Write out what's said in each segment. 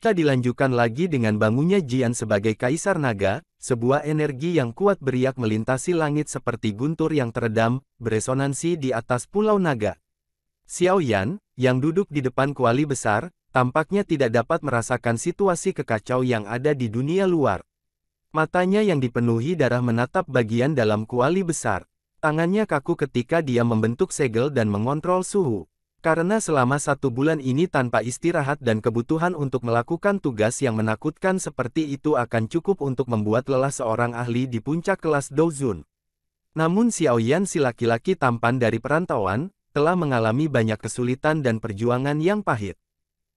Tak dilanjutkan lagi dengan bangunnya Jian sebagai Kaisar Naga, sebuah energi yang kuat beriak melintasi langit seperti guntur yang teredam, beresonansi di atas Pulau Naga. Xiao Yan, yang duduk di depan kuali besar, tampaknya tidak dapat merasakan situasi kekacau yang ada di dunia luar. Matanya yang dipenuhi darah menatap bagian dalam kuali besar. Tangannya kaku ketika dia membentuk segel dan mengontrol suhu. Karena selama 1 bulan ini tanpa istirahat dan kebutuhan untuk melakukan tugas yang menakutkan seperti itu akan cukup untuk membuat lelah seorang ahli di puncak kelas Douzun. Namun Xiao Yan si laki-laki tampan dari perantauan, telah mengalami banyak kesulitan dan perjuangan yang pahit.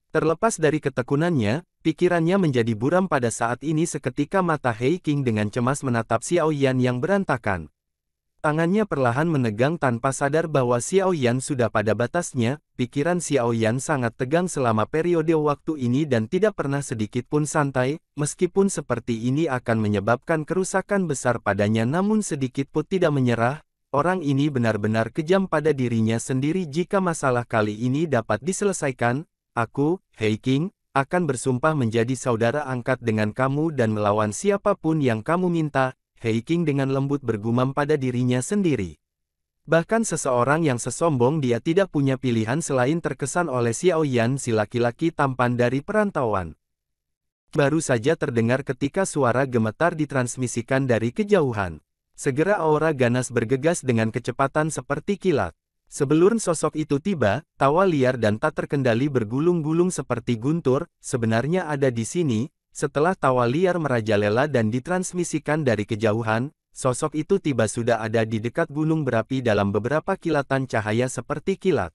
Terlepas dari ketekunannya, pikirannya menjadi buram pada saat ini seketika mata Hei Qing dengan cemas menatap Xiao Yan yang berantakan. Tangannya perlahan menegang tanpa sadar bahwa Xiao Yan sudah pada batasnya. Pikiran Xiao Yan sangat tegang selama periode waktu ini dan tidak pernah sedikit pun santai, meskipun seperti ini akan menyebabkan kerusakan besar padanya namun sedikit pun tidak menyerah. Orang ini benar-benar kejam pada dirinya sendiri. Jika masalah kali ini dapat diselesaikan, aku, Hei Qing, akan bersumpah menjadi saudara angkat dengan kamu dan melawan siapapun yang kamu minta. Hei Qing dengan lembut bergumam pada dirinya sendiri. Bahkan seseorang yang sesombong dia tidak punya pilihan selain terkesan oleh Xiao Yan si laki-laki tampan dari perantauan. Baru saja terdengar ketika suara gemetar ditransmisikan dari kejauhan. Segera aura ganas bergegas dengan kecepatan seperti kilat. Sebelum sosok itu tiba, tawa liar dan tak terkendali bergulung-gulung seperti guntur, sebenarnya ada di sini. Setelah tawa liar merajalela dan ditransmisikan dari kejauhan, sosok itu tiba sudah ada di dekat gunung berapi dalam beberapa kilatan cahaya seperti kilat.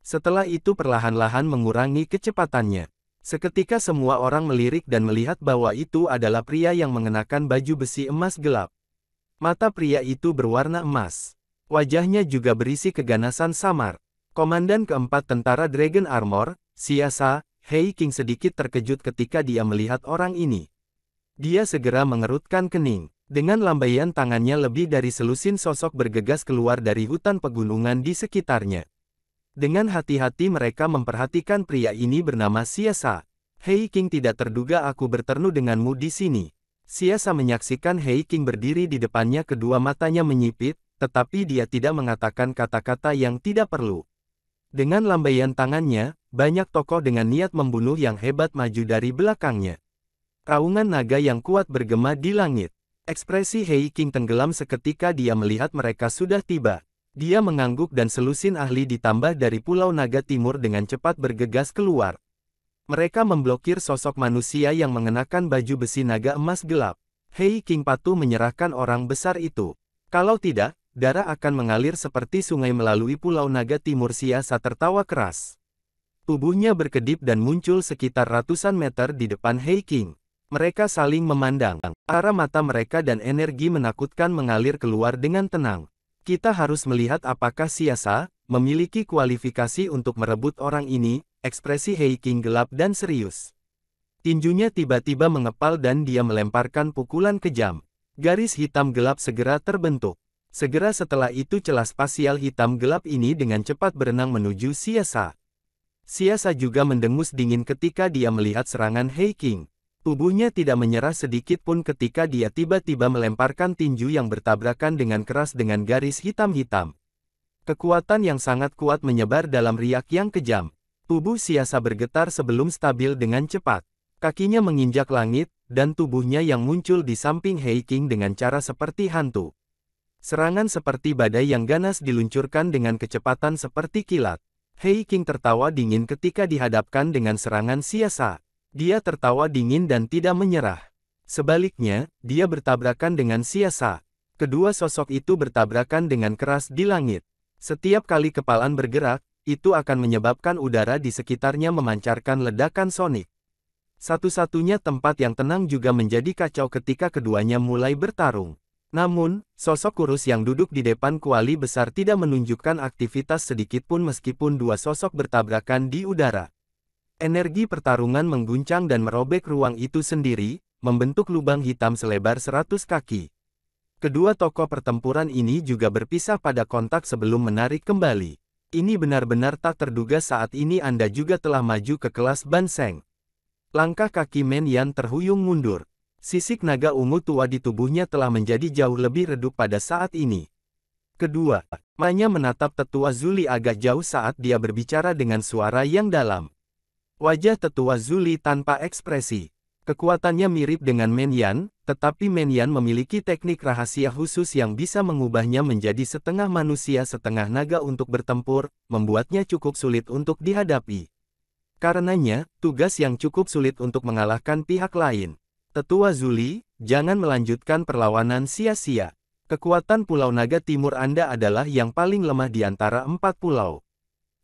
Setelah itu perlahan-lahan mengurangi kecepatannya. Seketika semua orang melirik dan melihat bahwa itu adalah pria yang mengenakan baju besi emas gelap. Mata pria itu berwarna emas. Wajahnya juga berisi keganasan samar. Komandan keempat tentara Dragon Armor, Siasa, Hei Qing sedikit terkejut ketika dia melihat orang ini. Dia segera mengerutkan kening. Dengan lambaian tangannya lebih dari selusin sosok bergegas keluar dari hutan pegunungan di sekitarnya. Dengan hati-hati mereka memperhatikan pria ini bernama Siasa. Hei Qing tidak terduga aku bertemu denganmu di sini. Siasa menyaksikan Hei Qing berdiri di depannya kedua matanya menyipit, tetapi dia tidak mengatakan kata-kata yang tidak perlu. Dengan lambaian tangannya, banyak tokoh dengan niat membunuh yang hebat maju dari belakangnya. Raungan naga yang kuat bergema di langit. Ekspresi Hei Qing tenggelam seketika dia melihat mereka sudah tiba. Dia mengangguk dan selusin ahli ditambah dari Pulau Naga Timur dengan cepat bergegas keluar. Mereka memblokir sosok manusia yang mengenakan baju besi naga emas gelap. Hei Qing patuh menyerahkan orang besar itu. Kalau tidak, darah akan mengalir seperti sungai melalui Pulau Naga Timur. Siasa tertawa keras. Tubuhnya berkedip dan muncul sekitar ratusan meter di depan Hei Qing. Mereka saling memandang. Arah mata mereka dan energi menakutkan mengalir keluar dengan tenang. Kita harus melihat apakah Siasa memiliki kualifikasi untuk merebut orang ini. Ekspresi Hei Qing gelap dan serius. Tinjunya tiba-tiba mengepal dan dia melemparkan pukulan kejam. Garis hitam gelap segera terbentuk. Segera setelah itu celah spasial hitam gelap ini dengan cepat berenang menuju Siasa. Siasa juga mendengus dingin ketika dia melihat serangan Hei Qing. Tubuhnya tidak menyerah sedikit pun ketika dia tiba-tiba melemparkan tinju yang bertabrakan dengan keras dengan garis hitam-hitam. Kekuatan yang sangat kuat menyebar dalam riak yang kejam. Tubuh Siasa bergetar sebelum stabil dengan cepat. Kakinya menginjak langit, dan tubuhnya yang muncul di samping Hei Qing dengan cara seperti hantu. Serangan seperti badai yang ganas diluncurkan dengan kecepatan seperti kilat. Hei Qing tertawa dingin ketika dihadapkan dengan serangan Siasa. Dia tertawa dingin dan tidak menyerah. Sebaliknya, dia bertabrakan dengan Siasa. Kedua sosok itu bertabrakan dengan keras di langit. Setiap kali kepalan bergerak, itu akan menyebabkan udara di sekitarnya memancarkan ledakan sonik. Satu-satunya tempat yang tenang juga menjadi kacau ketika keduanya mulai bertarung. Namun, sosok kurus yang duduk di depan kuali besar tidak menunjukkan aktivitas sedikitpun meskipun dua sosok bertabrakan di udara. Energi pertarungan mengguncang dan merobek ruang itu sendiri, membentuk lubang hitam selebar 100 kaki. Kedua tokoh pertempuran ini juga berpisah pada kontak sebelum menarik kembali. Ini benar-benar tak terduga saat ini Anda juga telah maju ke kelas Ban Seng. Langkah kaki Men Yan terhuyung mundur. Sisik naga ungu tua di tubuhnya telah menjadi jauh lebih redup pada saat ini. Kedua, matanya menatap Tetua Zuli agak jauh saat dia berbicara dengan suara yang dalam. Wajah Tetua Zuli tanpa ekspresi. Kekuatannya mirip dengan Men Yan, tetapi Men Yan memiliki teknik rahasia khusus yang bisa mengubahnya menjadi setengah manusia setengah naga untuk bertempur, membuatnya cukup sulit untuk dihadapi. Karenanya, tugas yang cukup sulit untuk mengalahkan pihak lain. Tetua Zuli, jangan melanjutkan perlawanan sia-sia. Kekuatan Pulau Naga Timur Anda adalah yang paling lemah di antara 4 pulau.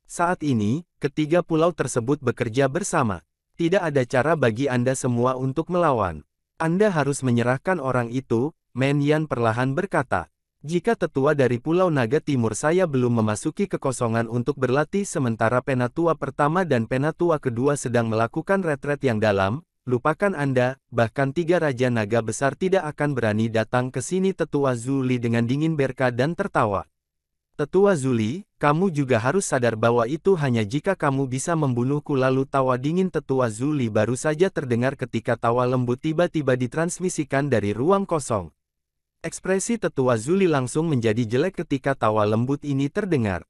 Saat ini, ketiga pulau tersebut bekerja bersama. Tidak ada cara bagi Anda semua untuk melawan. Anda harus menyerahkan orang itu, Men Yan perlahan berkata. Jika tetua dari Pulau Naga Timur saya belum memasuki kekosongan untuk berlatih sementara penatua pertama dan penatua kedua sedang melakukan retret yang dalam, lupakan Anda, bahkan 3 Raja Naga Besar tidak akan berani datang ke sini. Tetua Zuli dengan dingin berkata dan tertawa. Tetua Zuli, kamu juga harus sadar bahwa itu hanya jika kamu bisa membunuhku. Lalu tawa dingin Tetua Zuli baru saja terdengar ketika tawa lembut tiba-tiba ditransmisikan dari ruang kosong. Ekspresi Tetua Zuli langsung menjadi jelek ketika tawa lembut ini terdengar.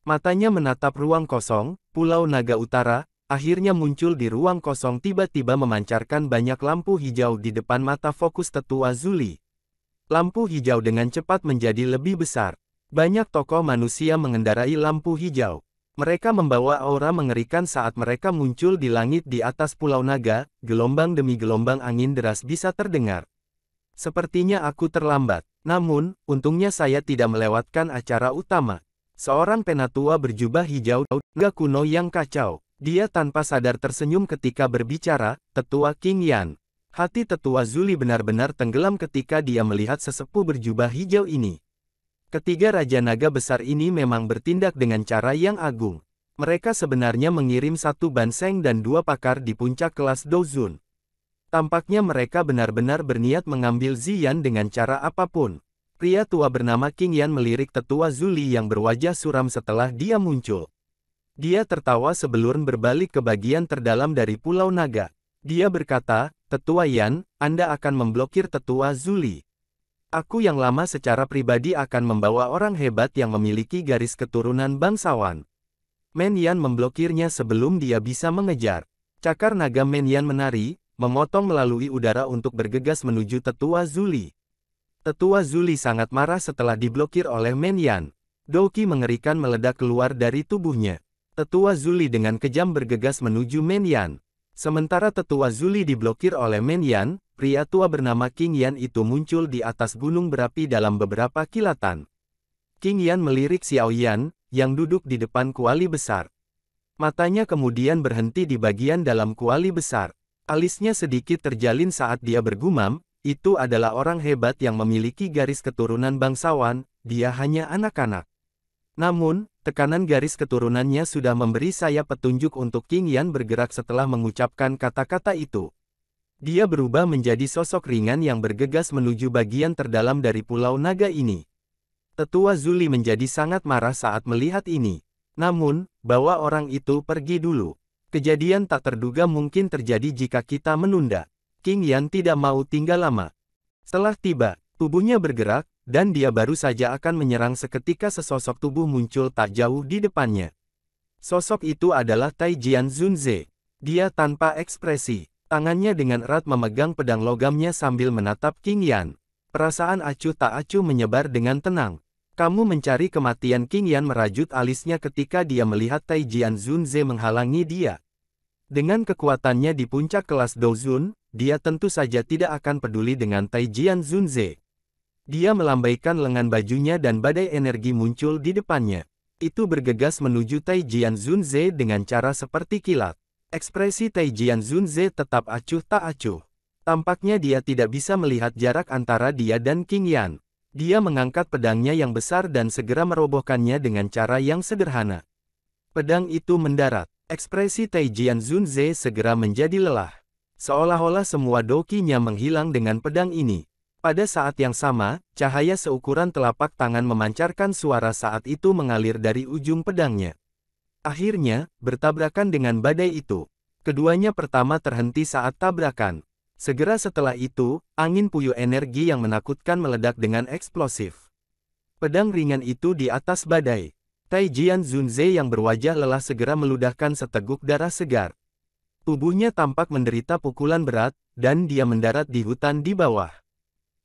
Matanya menatap ruang kosong, Pulau Naga Utara, akhirnya muncul di ruang kosong tiba-tiba memancarkan banyak lampu hijau di depan mata fokus Tetua Zuli. Lampu hijau dengan cepat menjadi lebih besar. Banyak tokoh manusia mengendarai lampu hijau. Mereka membawa aura mengerikan saat mereka muncul di langit di atas Pulau Naga, gelombang demi gelombang angin deras bisa terdengar. Sepertinya aku terlambat, namun, untungnya saya tidak melewatkan acara utama. Seorang penatua berjubah hijau, naga kuno yang kacau. Dia tanpa sadar tersenyum ketika berbicara, Tetua King Yan. Hati Tetua Zuli benar-benar tenggelam ketika dia melihat sesepuh berjubah hijau ini. Ketiga Raja Naga Besar ini memang bertindak dengan cara yang agung. Mereka sebenarnya mengirim 1 banseng dan 2 pakar di puncak kelas Dozun. Tampaknya mereka benar-benar berniat mengambil Ziyan dengan cara apapun. Pria tua bernama King Yan melirik Tetua Zuli yang berwajah suram setelah dia muncul. Dia tertawa sebelum berbalik ke bagian terdalam dari Pulau Naga. Dia berkata, Tetua Yan, Anda akan memblokir Tetua Zuli. Aku yang lama secara pribadi akan membawa orang hebat yang memiliki garis keturunan bangsawan. Men Yan memblokirnya sebelum dia bisa mengejar. Cakar naga Men Yan menari, memotong melalui udara untuk bergegas menuju Tetua Zuli. Tetua Zuli sangat marah setelah diblokir oleh Men Yan. Douki mengerikan meledak keluar dari tubuhnya. Tetua Zuli dengan kejam bergegas menuju Men Yan. Sementara Tetua Zuli diblokir oleh Men Yan, pria tua bernama King Yan itu muncul di atas gunung berapi dalam beberapa kilatan. King Yan melirik Xiao Yan, yang duduk di depan kuali besar. Matanya kemudian berhenti di bagian dalam kuali besar. Alisnya sedikit terjalin saat dia bergumam, itu adalah orang hebat yang memiliki garis keturunan bangsawan, dia hanya anak-anak. Namun, tekanan garis keturunannya sudah memberi saya petunjuk untuk King Yan bergerak setelah mengucapkan kata-kata itu. Dia berubah menjadi sosok ringan yang bergegas menuju bagian terdalam dari Pulau Naga ini. Tetua Zuli menjadi sangat marah saat melihat ini. Namun, bawa orang itu pergi dulu. Kejadian tak terduga mungkin terjadi jika kita menunda. King Yan tidak mau tinggal lama. Setelah tiba, tubuhnya bergerak, dan dia baru saja akan menyerang seketika sesosok tubuh muncul tak jauh di depannya. Sosok itu adalah Taijian Zunze. Dia tanpa ekspresi. Tangannya dengan erat memegang pedang logamnya sambil menatap King Yan. Perasaan acuh tak acuh menyebar dengan tenang. Kamu mencari kematian. King Yan merajut alisnya ketika dia melihat Taijian Zunze menghalangi dia. Dengan kekuatannya di puncak kelas Dozun, dia tentu saja tidak akan peduli dengan Taijian Zunze. Dia melambaikan lengan bajunya dan badai energi muncul di depannya. Itu bergegas menuju Taijian Zunze dengan cara seperti kilat. Ekspresi Taijian Zunze tetap acuh tak acuh. Tampaknya dia tidak bisa melihat jarak antara dia dan King Yan. Dia mengangkat pedangnya yang besar dan segera merobohkannya dengan cara yang sederhana. Pedang itu mendarat. Ekspresi Taijian Zunze segera menjadi lelah. Seolah-olah semua dokinya menghilang dengan pedang ini. Pada saat yang sama, cahaya seukuran telapak tangan memancarkan suara saat itu mengalir dari ujung pedangnya. Akhirnya, bertabrakan dengan badai itu. Keduanya pertama terhenti saat tabrakan. Segera setelah itu, angin puyuh energi yang menakutkan meledak dengan eksplosif. Pedang ringan itu di atas badai. Taijian Zunze yang berwajah lelah segera meludahkan seteguk darah segar. Tubuhnya tampak menderita pukulan berat, dan dia mendarat di hutan di bawah.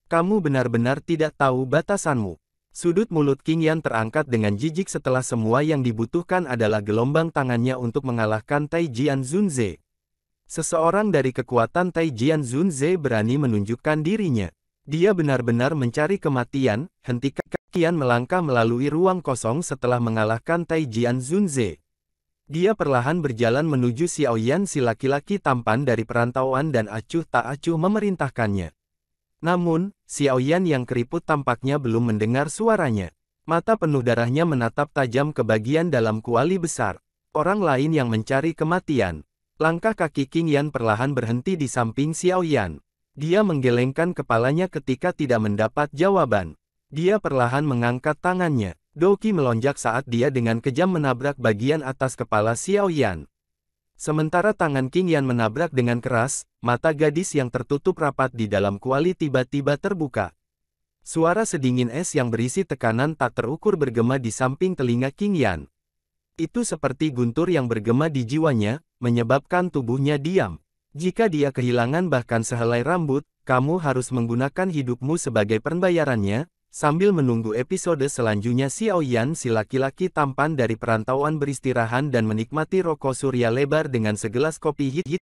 Kamu benar-benar tidak tahu batasanmu. Sudut mulut King Yan terangkat dengan jijik setelah semua yang dibutuhkan adalah gelombang tangannya untuk mengalahkan Taijian Zunze. Seseorang dari kekuatan Taijian Zunze berani menunjukkan dirinya. Dia benar-benar mencari kematian. Hentikan. Qian melangkah melalui ruang kosong setelah mengalahkan Taijian Zunze. Dia perlahan berjalan menuju Xiaoyan si laki-laki tampan dari perantauan dan acuh tak acuh memerintahkannya. Namun, Xiaoyan yang keriput tampaknya belum mendengar suaranya. Mata penuh darahnya menatap tajam ke bagian dalam kuali besar. Orang lain yang mencari kematian. Langkah kaki King Yan perlahan berhenti di samping Xiaoyan. Dia menggelengkan kepalanya ketika tidak mendapat jawaban. Dia perlahan mengangkat tangannya. Doqi melonjak saat dia dengan kejam menabrak bagian atas kepala Xiaoyan. Sementara tangan King Yan menabrak dengan keras, mata gadis yang tertutup rapat di dalam kuali tiba-tiba terbuka. Suara sedingin es yang berisi tekanan tak terukur bergema di samping telinga King Yan. Itu seperti guntur yang bergema di jiwanya, menyebabkan tubuhnya diam. Jika dia kehilangan bahkan sehelai rambut, kamu harus menggunakan hidupmu sebagai pembayarannya. Sambil menunggu episode selanjutnya, Xiaoyan si laki-laki tampan dari perantauan beristirahat dan menikmati rokok surya lebar dengan segelas kopi hit-hit.